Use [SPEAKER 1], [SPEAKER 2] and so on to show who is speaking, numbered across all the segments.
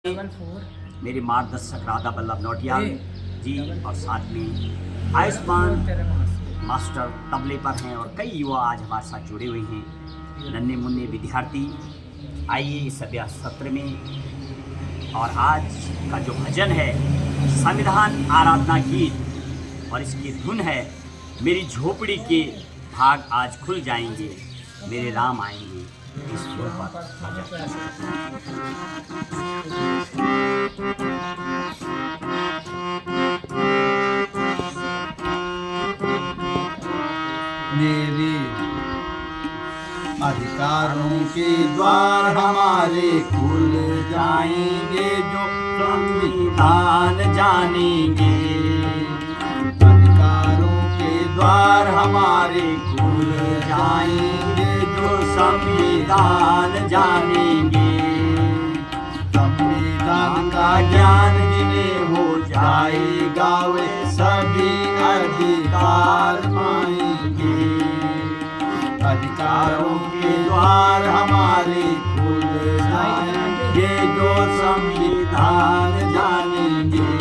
[SPEAKER 1] मेरे मार्गदर्शक राधा बल्लभ नौटियाल जी और साथ में आयुष्मान मास्टर तबले पर हैं और कई युवा आज हमारे साथ जुड़े हुए हैं, नन्हे मुन्ने विद्यार्थी। आइए इस अभ्यास सत्र में। और आज का जो भजन है संविधान आराधना गीत और इसकी धुन है मेरी झोपड़ी के भाग आज खुल जाएंगे, मेरे राम आएंगे। इस धुन पर
[SPEAKER 2] मेरे अधिकारों के द्वार हमारे खुल जाएंगे जो संविधान जानेंगे। अधिकारों के द्वार हमारे खुल जाएंगे जो संविधान जानेंगे। संविधान का ज्ञान जिन्हें हो जाएगा वे सभी अधिकार पाएंगे। अधिकारों के द्वार हमारे खुल जाएंगे जो संविधान जानेंगे।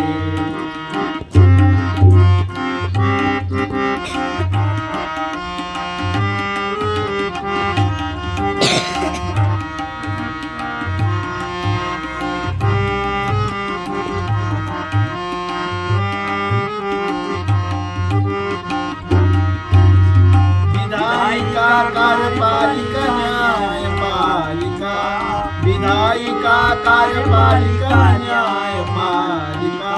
[SPEAKER 2] कार्यपालिका न्यायपालिका, विधायिका कार्यपालिका न्यायपालिका,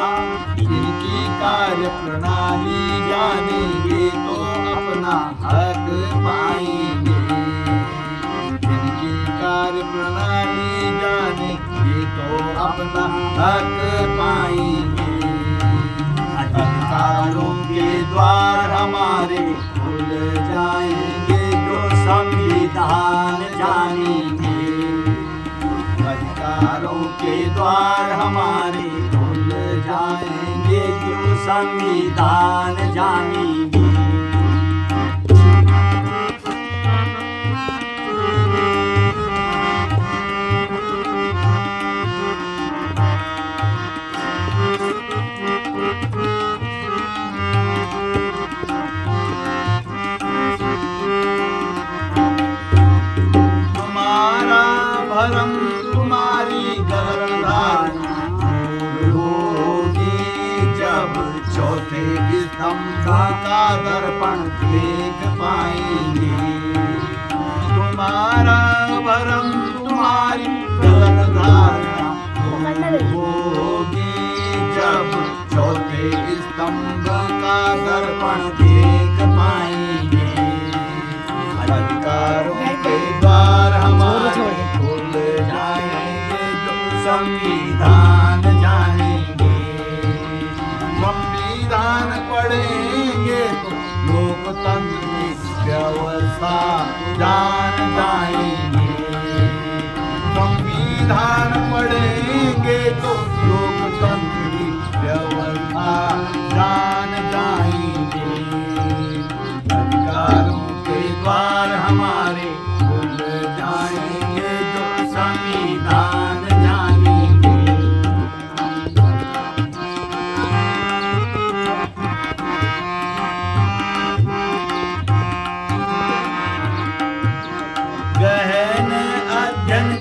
[SPEAKER 2] इनकी कार्य प्रणाली जानेंगे तो अपना हक पाएंगे। इनकी कार्य प्रणाली जानेंगे तो अपना हक पाएंगे। अधिकारों के द्वार हमारे खुल जाएंगे जो संविधान जानेंगे। अधिकारों के द्वार हमारे खुल जाएंगे जो संविधान जानेंगे। धर्म तुम्हारी गर्भधारणा होगी जब चौथे स्तंभ का दर्पण देख पाएंगे। तुम्हारा भरम तुम्हारी गर्भधारणा होगी जब चौथे स्तंभ का दर्पण देख पाएंगे। अधिकारों के द्वार हमारे संविधान जानेंगे। संविधान पढ़ेंगे तो लोकतंत्र की व्यवस्था जान जाएंगे। संविधान पढ़ेंगे तो लोकतंत्र की व्यवस्था जान जाएंगे। अधिकारों के द्वार हमारे खुल जाएंगे जो संविधान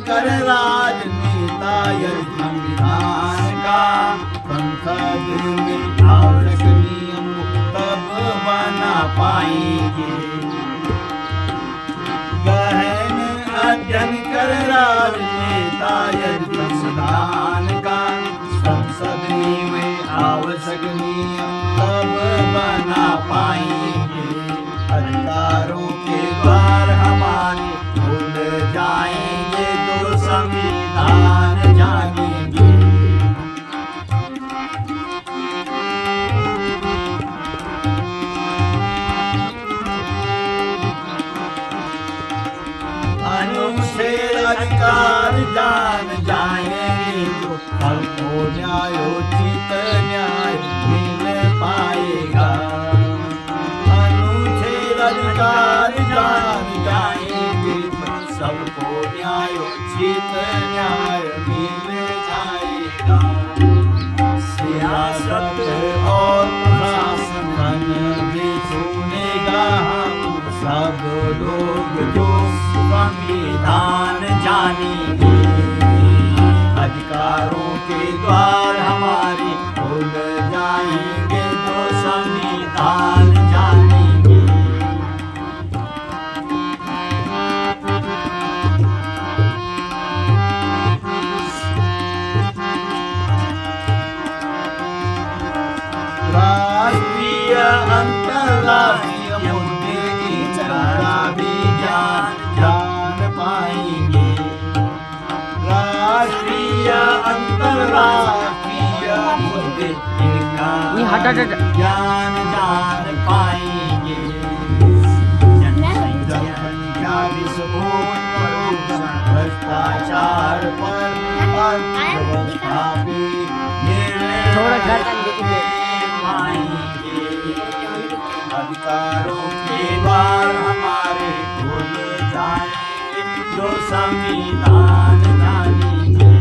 [SPEAKER 2] कर राजनेता यदि संविधान का संसद में आवश्यक नियम तब बना पाएंगे। गहन अध्ययन कर राजनेता यदि संविधान का संसद में आवश्यक नियम तब बना पाएंगे। अधिकारों के द्वार हमारे खुल जाएंगे जो संविधान जानेंगे। अनुच्छेद अधिकार जान जाएंगे जो सबको न्यायोचित न्याय मिल पाएगा। अनुच्छेद अधिकार जान जाएंगे सबको न्यायोचित न्याय मिल जाएगा।
[SPEAKER 1] सुनेगा,
[SPEAKER 2] सियासत और प्रशासन भी सुनेगा, सब लोग जो
[SPEAKER 1] संविधान जानेंगे,
[SPEAKER 2] अधिकारों के द्वार हमारे खुल जाएंगे,
[SPEAKER 1] तो संविधान जानेंगे।
[SPEAKER 2] राष्ट्रीय अंतर्राष्ट्रीय मुद्दे इनका भी जान पाएंगे, राष्ट्रीय अंतर्राष्ट्रीय मुद्दे इनका
[SPEAKER 1] जान पाएंगे।
[SPEAKER 2] जनसंख्या विस्फोट पर, भ्रष्टाचार पर, अर्थव्यवस्था पे
[SPEAKER 3] थोड़ा गर्दन
[SPEAKER 1] पाएंगे,
[SPEAKER 2] अधिकारों के द्वार हमारे
[SPEAKER 1] खुल जाएंगे, जो संविधान जानेंगे।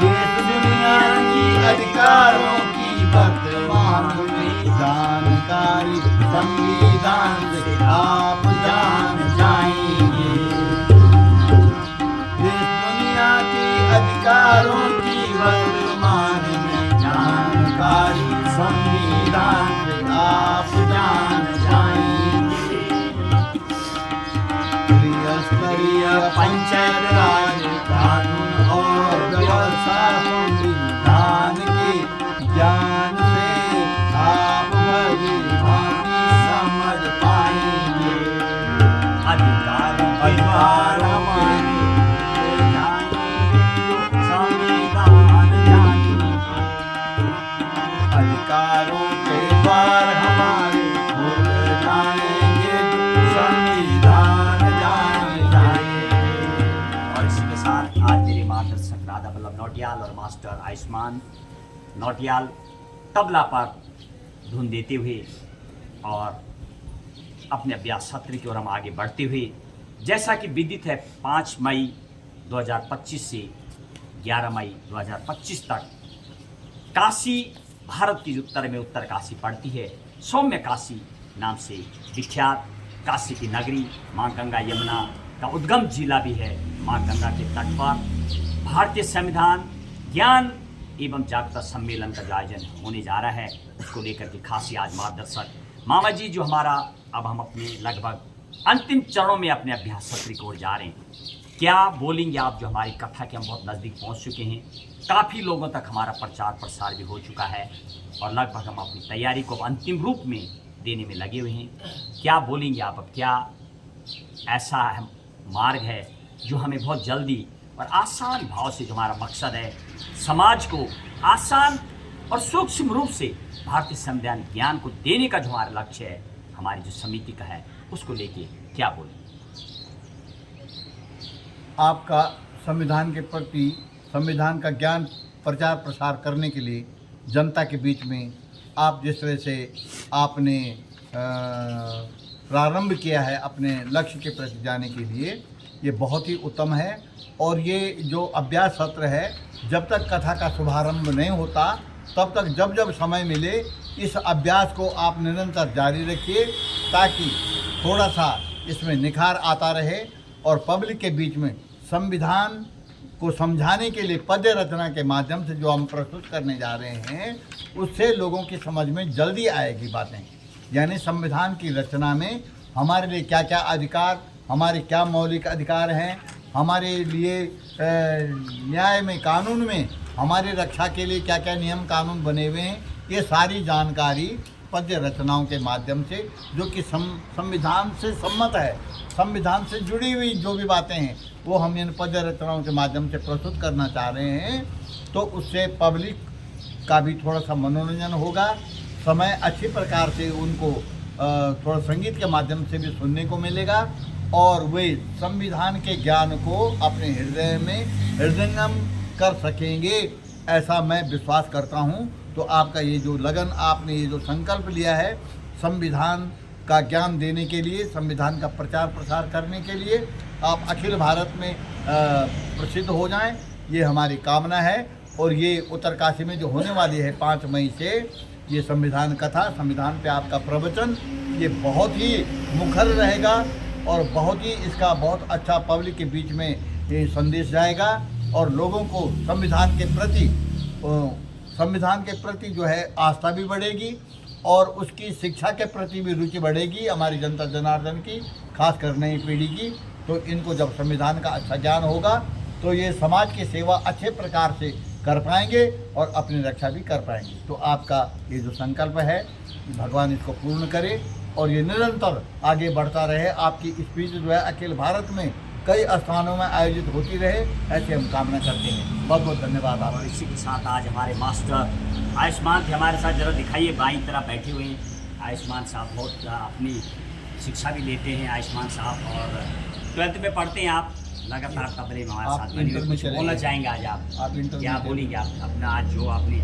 [SPEAKER 2] देश दुनिया की अधिकारों की वर्तमान में जानकारी संविधान से आप जान जाएंगे, देश दुनिया की अधिकारों की वर्तमान में जानकारी संविधान से आप जान जाएंगे। त्रिस्तरीय पंचायत राज कानून और व्यवस्था संविधान के ज्ञान से आप भली भांति समझ पाएंगे,
[SPEAKER 1] अधिकार हमारे संविधान जानेंगे,
[SPEAKER 2] अधिकारों के द्वार हमारे खुल जाएंगे, संविधान जान जाएंगे।
[SPEAKER 1] और इसी के साथ आज मेरे मार्गदर्शक राधा वल्लभ नौटियाल और मास्टर आयुष्मान नौटियाल तबला पर धुन देते हुए और अपने अभ्यास सत्र की ओर हम आगे बढ़ते हुए, जैसा कि विदित है 5 मई 2025 से 11 मई 2025 तक काशी, भारत की जो उत्तर में उत्तर काशी पड़ती है, सौम्य काशी नाम से विख्यात काशी की नगरी, माँ गंगा यमुना का उद्गम जिला भी है। माँ गंगा के तट पर भारतीय संविधान ज्ञान एवं जागरूकता सम्मेलन का जो आयोजन होने जा रहा है, उसको लेकर के खासी आज मार्गदर्शक मामा जी जो हमारा, अब हम अपने लगभग अंतिम चरणों में अपने अभ्यास सत्र की ओर जा रहे हैं। क्या बोलेंगे आप, जो हमारी कथा के हम बहुत नज़दीक पहुंच चुके हैं, काफ़ी लोगों तक हमारा प्रचार प्रसार भी हो चुका है और लगभग हम अपनी तैयारी को अंतिम रूप में देने में लगे हुए हैं। क्या बोलेंगे आप, अब क्या ऐसा मार्ग है जो हमें बहुत जल्दी और आसान भाव से, जो हमारा मकसद है समाज को आसान और सूक्ष्म रूप से भारतीय संविधान ज्ञान को देने का जो हमारा लक्ष्य है, हमारी जो समिति का है, उसको लेके क्या बोलें?
[SPEAKER 2] आपका संविधान के प्रति, संविधान का ज्ञान प्रचार प्रसार करने के लिए जनता के बीच में आप जिस तरह से आपने प्रारंभ किया है अपने लक्ष्य के प्रति जाने के लिए, ये बहुत ही उत्तम है। और ये जो अभ्यास सत्र है, जब तक कथा का शुभारंभ नहीं होता तब तक जब जब समय मिले इस अभ्यास को आप निरंतर जारी रखिए, ताकि थोड़ा सा इसमें निखार आता रहे और पब्लिक के बीच में संविधान को समझाने के लिए पद्य रचना के माध्यम से जो हम प्रस्तुत करने जा रहे हैं, उससे लोगों की समझ में जल्दी आएगी बातें। यानी संविधान की रचना में हमारे लिए क्या क्या अधिकार, हमारे क्या मौलिक अधिकार हैं, हमारे लिए न्याय में, कानून में हमारी रक्षा के लिए क्या क्या नियम कानून बने हुए हैं, ये सारी जानकारी पद्य रचनाओं के माध्यम से, जो कि संविधान से सम्मत है, संविधान से जुड़ी हुई जो भी बातें हैं, वो हम इन पद्य रचनाओं के माध्यम से प्रस्तुत करना चाह रहे हैं। तो उससे पब्लिक का भी थोड़ा सा मनोरंजन होगा, समय अच्छी प्रकार से उनको थोड़ा संगीत के माध्यम से भी सुनने को मिलेगा और वे संविधान के ज्ञान को अपने हृदय में हृदयंगम कर सकेंगे, ऐसा मैं विश्वास करता हूं। तो आपका ये जो लगन, आपने ये जो संकल्प लिया है, संविधान का ज्ञान देने के लिए, संविधान का प्रचार प्रसार करने के लिए आप अखिल भारत में प्रसिद्ध हो जाएं, ये हमारी कामना है। और ये उत्तरकाशी में जो होने वाली है 5 मई से, ये संविधान कथा, संविधान पे आपका प्रवचन, ये बहुत ही मुखर रहेगा और बहुत ही इसका बहुत अच्छा पब्लिक के बीच में ये संदेश जाएगा और लोगों को संविधान के प्रति जो है आस्था भी बढ़ेगी और उसकी शिक्षा के प्रति भी रुचि बढ़ेगी हमारी जनता जनार्दन की, खासकर नई पीढ़ी की। तो इनको जब संविधान का अच्छा ज्ञान होगा तो ये समाज की सेवा अच्छे प्रकार से कर पाएंगे और अपनी रक्षा भी कर पाएंगे। तो आपका ये जो संकल्प है, भगवान इसको पूर्ण करे और ये निरंतर आगे बढ़ता रहे। आपकी स्पीच जो है अखिल भारत में कई स्थानों में आयोजित होती रहे, ऐसे हम कामना करते हैं। बहुत बहुत धन्यवाद
[SPEAKER 1] और
[SPEAKER 2] आप।
[SPEAKER 1] इसी के साथ आज हमारे मास्टर आयुष्मान थे हमारे साथ, जरा दिखाइए, बाईं तरफ बैठे हुए हैं। आयुष्मान साहब बहुत अपनी शिक्षा भी लेते हैं आयुष्मान साहब, और 12th में पढ़ते हैं आप, लगातार तबले में हमारे साथ बने हुए। कुछ बोलना चाहेंगे आज आप
[SPEAKER 2] इंटर
[SPEAKER 1] क्या बोलेंगे आप अपना, आज जो आपने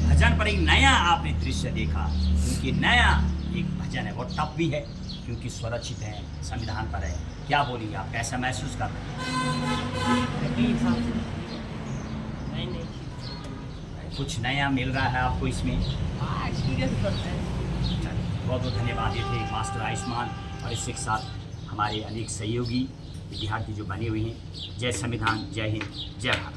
[SPEAKER 1] भजन पर एक नया आपने दृश्य देखा, क्योंकि नया एक भजन है, वो टफ भी है क्योंकि स्वरचित है, संविधान पर है, क्या बोलेंगे आप, कैसा महसूस कर रहे हैं? कुछ नया मिल रहा है आपको इसमें? बहुत बहुत धन्यवाद। ये थे मास्टर आयुष्मान और इसके साथ हमारे अनेक सहयोगी विद्यार्थी जो बने हुए हैं। जय संविधान, जय हिंद, जय भारत।